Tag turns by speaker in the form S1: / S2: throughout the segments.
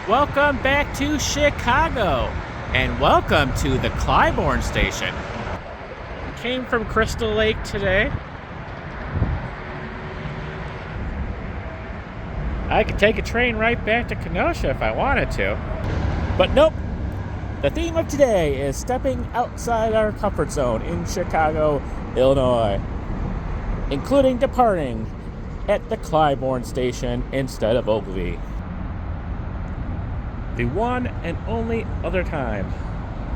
S1: Welcome back to Chicago, and welcome to the Clybourne Station. Came from Crystal Lake today. I could take a train right back to Kenosha if I wanted to, but nope. The theme of today is stepping outside our comfort zone in Chicago, Illinois, including departing at the Clybourne Station instead of Ogilvie. The one and only other time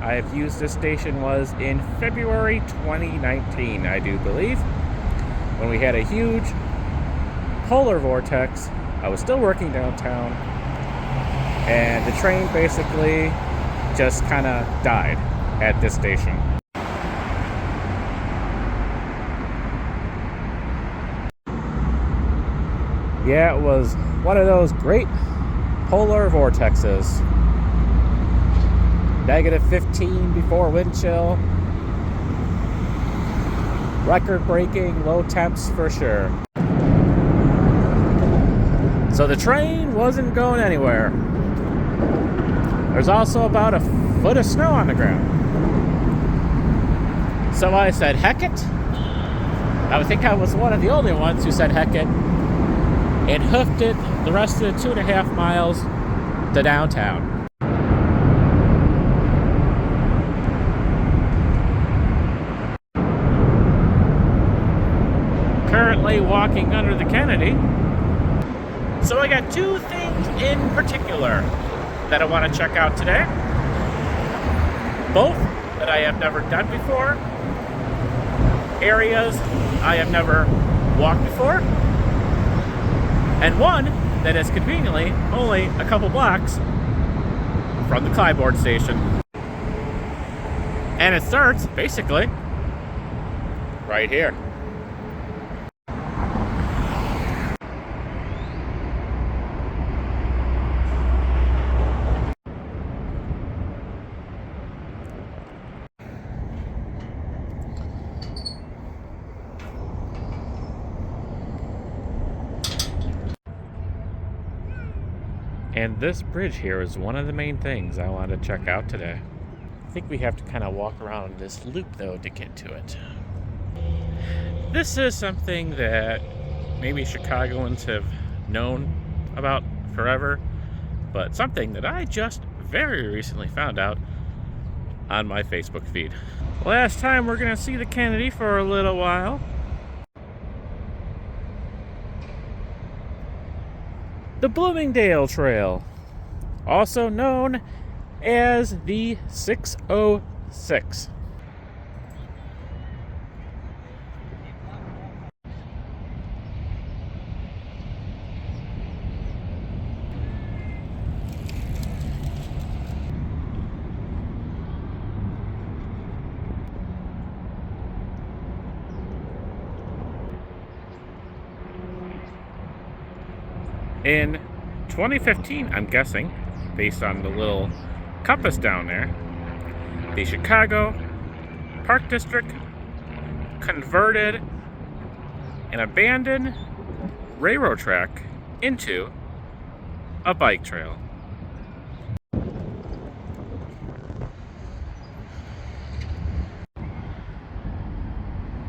S1: I have used this station was in February 2019, I do believe, when we had a huge polar vortex. I was still working downtown, and the train basically just kind of died at this station. Yeah, it was one of those great polar vortexes. -15 before wind chill. Record-breaking low temps for sure. So the train wasn't going anywhere. There's also about a foot of snow on the ground. So I said, heck it. I would think I was one of the only ones who said heck it, and hoofed it the rest of the 2.5 miles to downtown. Currently walking under the Kennedy. So I got two things in particular that I want to check out today. Both that I have never done before. Areas I have never walked before. And one that is conveniently only a couple blocks from the Clybourne Station. And it starts, basically, right here. And this bridge here is one of the main things I want to check out today. I think we have to kind of walk around this loop, though, to get to it. This is something that maybe Chicagoans have known about forever, but something that I just very recently found out on my Facebook feed. Last time we're going to see the Kennedy for a little while. The Bloomingdale Trail, also known as the 606. In 2015, I'm guessing, based on the little compass down there, the Chicago Park District converted an abandoned railroad track into a bike trail.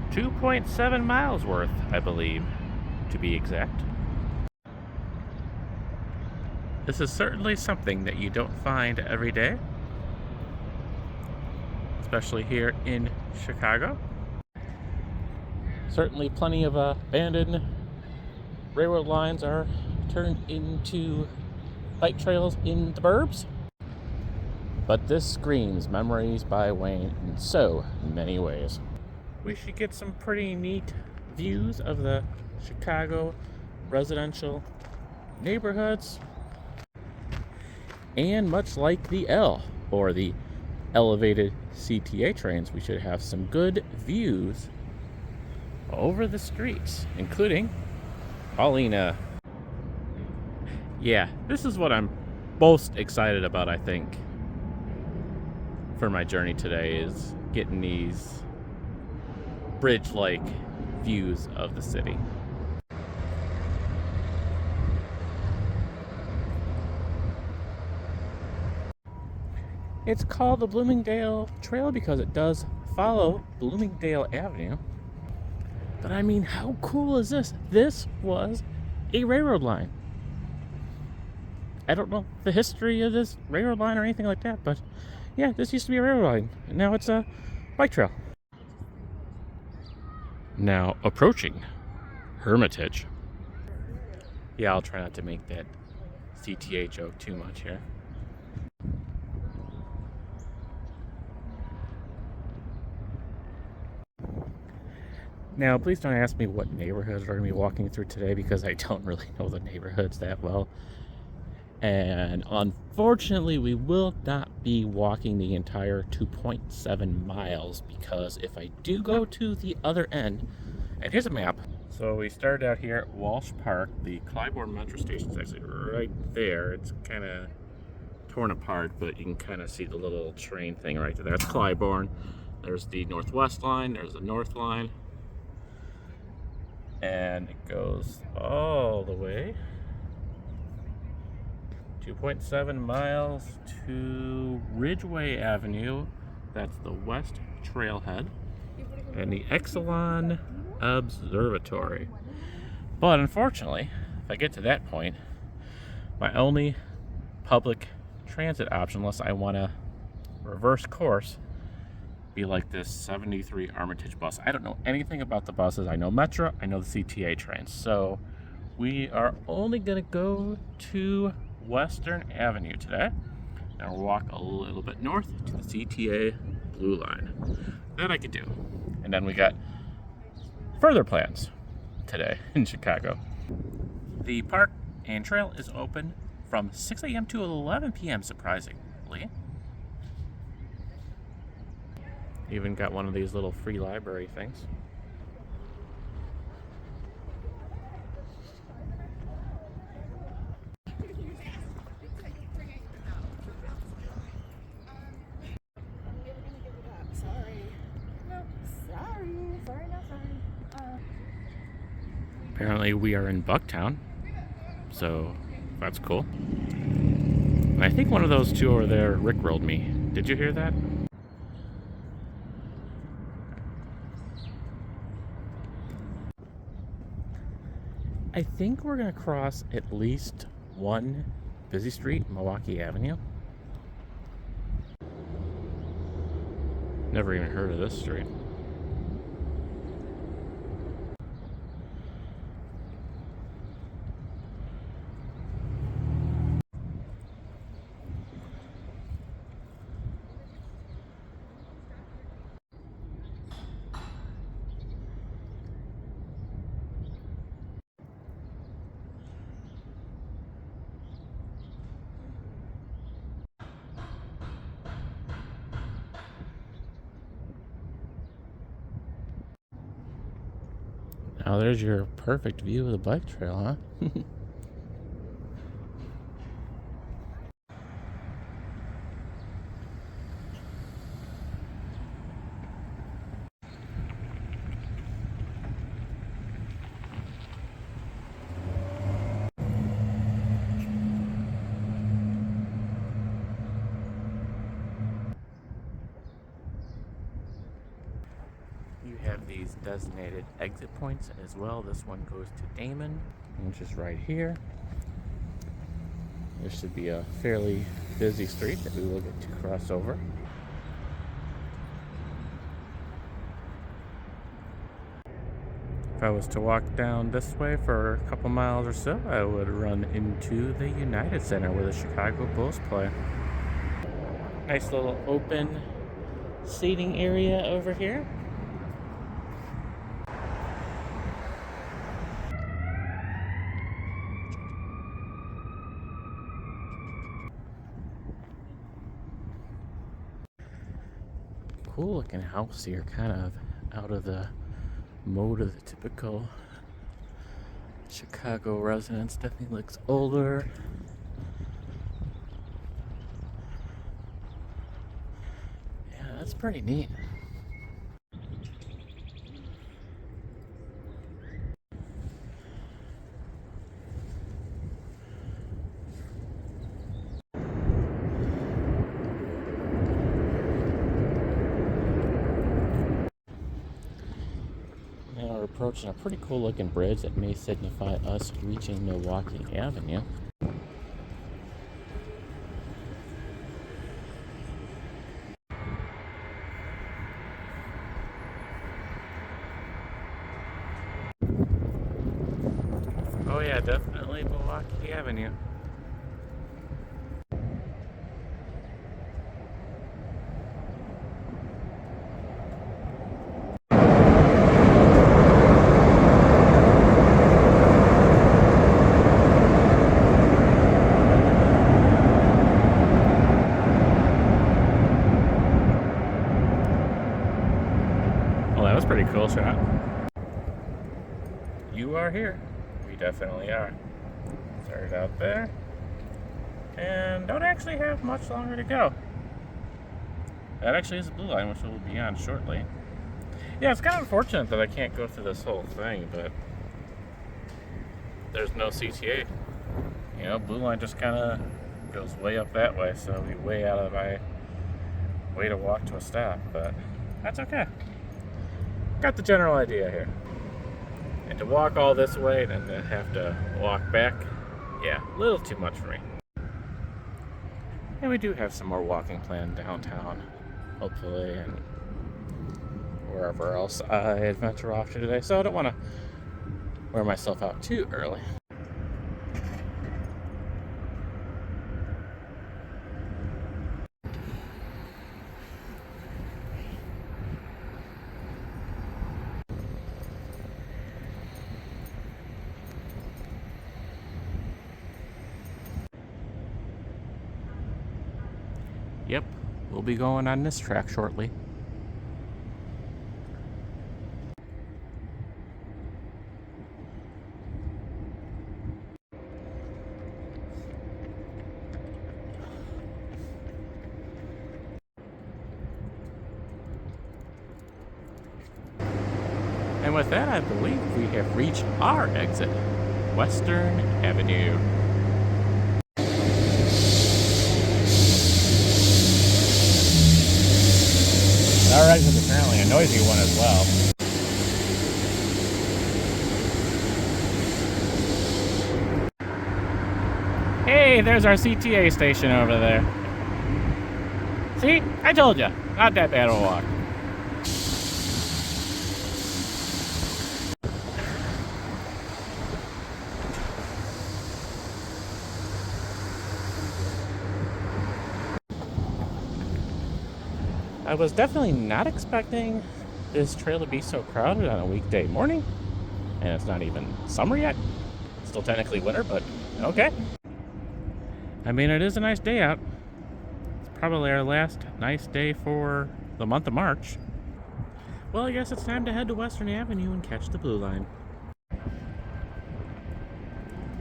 S1: .7 miles worth, I believe, to be exact. This is certainly something that you don't find every day, especially here in Chicago. Certainly plenty of abandoned railroad lines are turned into bike trails in the burbs. But this screams memories by Wayne in so many ways. We should get some pretty neat views of the Chicago residential neighborhoods. And much like the L, or the elevated CTA trains, we should have some good views over the streets, including Paulina. Yeah, this is what I'm most excited about, I think, for my journey today, is getting these bridge-like views of the city. It's called the Bloomingdale Trail because it does follow Bloomingdale Avenue. But I mean, how cool is this? This was a railroad line. I don't know the history of this railroad line or anything like that, but yeah, this used to be a railroad line, and now it's a bike trail. Now approaching Hermitage. Yeah, I'll try not to make that CTA joke too much here. Now, please don't ask me what neighborhoods we're going to be walking through today because I don't really know the neighborhoods that well. And unfortunately, we will not be walking the entire 2.7 miles because if I do go to the other end, and here's a map. So we started out here at Walsh Park. The Clybourne Metro Station is actually right there. It's kind of torn apart, but you can kind of see the little train thing right there. That's Clybourne. There's the Northwest line. There's the North line. And it goes all the way 2.7 miles to Ridgeway Avenue. That's the West Trailhead and the Exelon Observatory. But unfortunately, if I get to that point, my only public transit option, unless I want to reverse course, be like this 73 Armitage bus. I don't know anything about the buses. I know Metro, I know the CTA trains. So we are only gonna go to Western Avenue today. Now we'll walk a little bit north to the CTA Blue Line. That I could do. And then we got further plans today in Chicago. The park and trail is open from 6 a.m. to 11 p.m. surprisingly. Even got one of these little free library things. Apparently we are in Bucktown, so that's cool. And I think one of those two over there rickrolled me. Did you hear that? I think we're gonna cross at least one busy street, Milwaukee Avenue. Never even heard of this street. Now there's your perfect view of the bike trail, huh? You have these designated exit points as well. This one goes to Damon, which is right here. There should be a fairly busy street that we will get to cross over. If I was to walk down this way for a couple miles or so, I would run into the United Center where the Chicago Bulls play. Nice little open seating area over here. Cool looking house here, kind of out of the mode of the typical Chicago residence. Definitely looks older. Yeah, that's pretty neat. approaching a pretty cool looking bridge that may signify us reaching Milwaukee Avenue. Oh yeah, definitely Milwaukee Avenue. Well, that was a pretty cool shot. You are here. We definitely are. Started out there. And don't actually have much longer to go. That actually is the blue line, which we'll be on shortly. Yeah, it's kind of unfortunate that I can't go through this whole thing, but there's no CTA. You know, blue line just kind of goes way up that way, so it'll be way out of my way to walk to a stop, but that's okay. Got the general idea here. And to walk all this way and then to have to walk back, yeah, a little too much for me. And we do have some more walking planned downtown, hopefully, and wherever else I venture off to today. So I don't want to wear myself out too early. Yep, we'll be going on this track shortly. And with that, I believe we have reached our exit, Western Avenue. Our exit is apparently a noisy one as well. Hey, there's our CTA station over there. See? I told you. Not that bad of a walk. I was definitely not expecting this trail to be so crowded on a weekday morning. And it's not even summer yet. It's still technically winter, but okay. I mean, it is a nice day out. It's probably our last nice day for the month of March. Well, I guess it's time to head to Western Avenue and catch the blue line.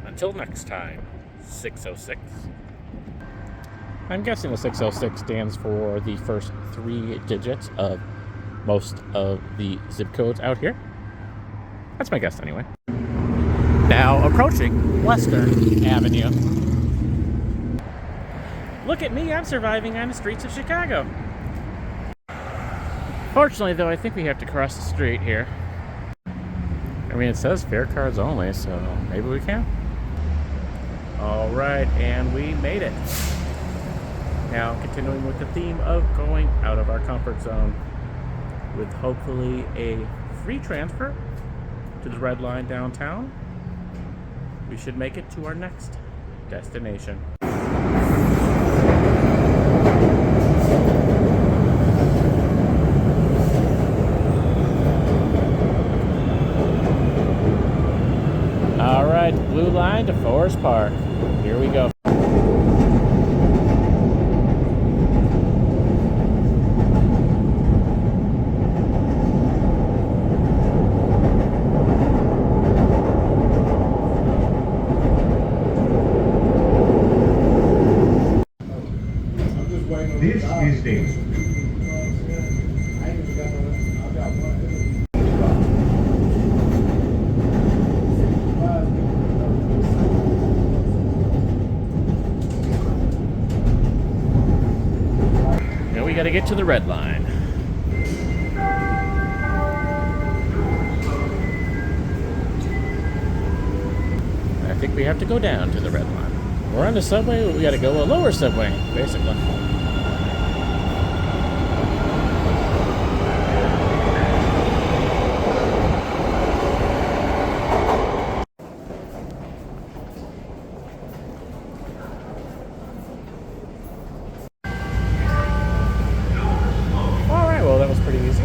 S1: Until next time, 606. I'm guessing the 606 stands for the first 3 digits of most of the zip codes out here. That's my guess anyway. Now approaching Western Avenue. Look at me, I'm surviving on the streets of Chicago. Fortunately though, I think we have to cross the street here. I mean, it says fare cards only, so maybe we can. Alright, and we made it. Now, continuing with the theme of going out of our comfort zone with hopefully a free transfer to the Red Line downtown, we should make it to our next destination. All right, blue line to Forest Park. Here we go.
S2: This is the
S1: Now we gotta get to the Red Line. think we have to go down to the red line. We're on the subway, we gotta go a lower subway, basically. Alright, well that was pretty easy.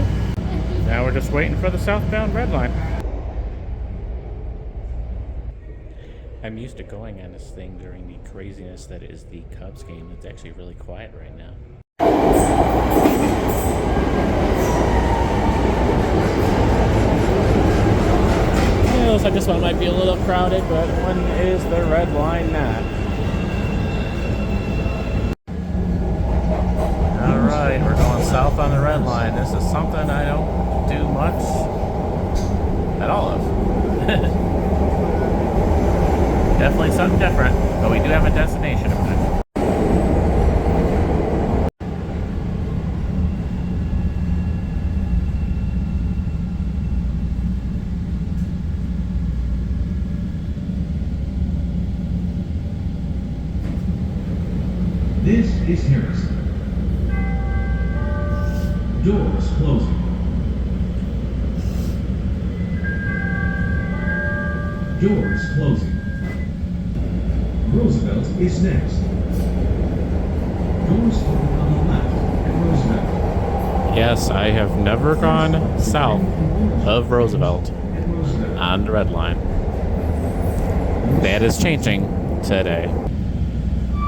S1: Now we're just waiting for the southbound red line. I'm used to going on this thing during the craziness that is the Cubs game. It's actually really quiet right now. Yeah, looks like this one might be a little crowded, but when is the red line not? Alright, we're going south on the red line. This is something I don't do much at all of. Definitely something different, but we do have a destination of it.
S2: This is Harrison. Doors closing. Doors closing. Roosevelt is next. Doors open on the left at Roosevelt.
S1: Yes, I have never gone south of Roosevelt on the red line. That is changing today.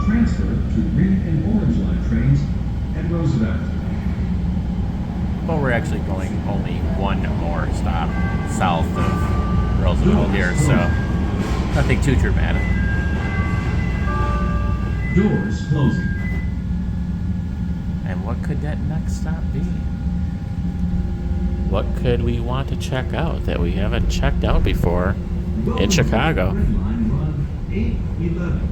S2: Transfer to green and orange line trains at Roosevelt.
S1: Well, we're actually going only one more stop south of Roosevelt here, so nothing too dramatic.
S2: Doors closing.
S1: And what could that next stop be? What could we want to check out that we haven't checked out before in Chicago?
S2: Red line run 811.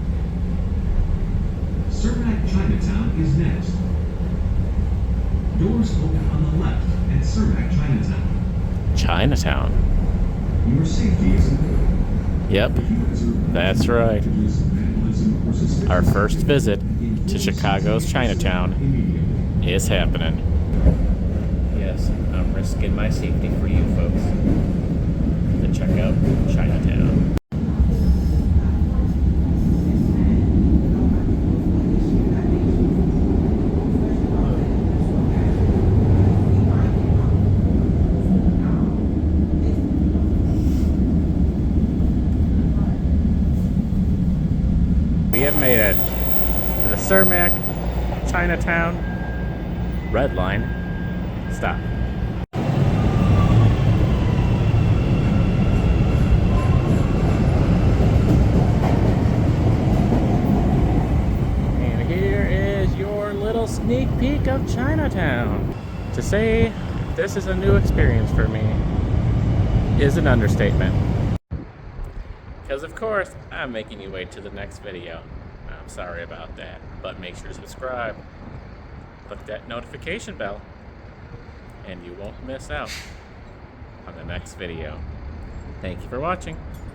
S2: Cermak Chinatown is next. Doors open on the left at Cermak Chinatown.
S1: Chinatown.
S2: Your safety is important.
S1: Yep, that's right. Our first visit to Chicago's Chinatown is happening. Yes, I'm risking my safety for you folks to check out Chinatown. We have made it to the Cermak Chinatown red line stop. And here is your little sneak peek of Chinatown. To say this is a new experience for me is an understatement. Because of course, I'm making you wait to the next video. I'm sorry about that, but make sure to subscribe. Click that notification bell, and you won't miss out on the next video. Thank you for watching.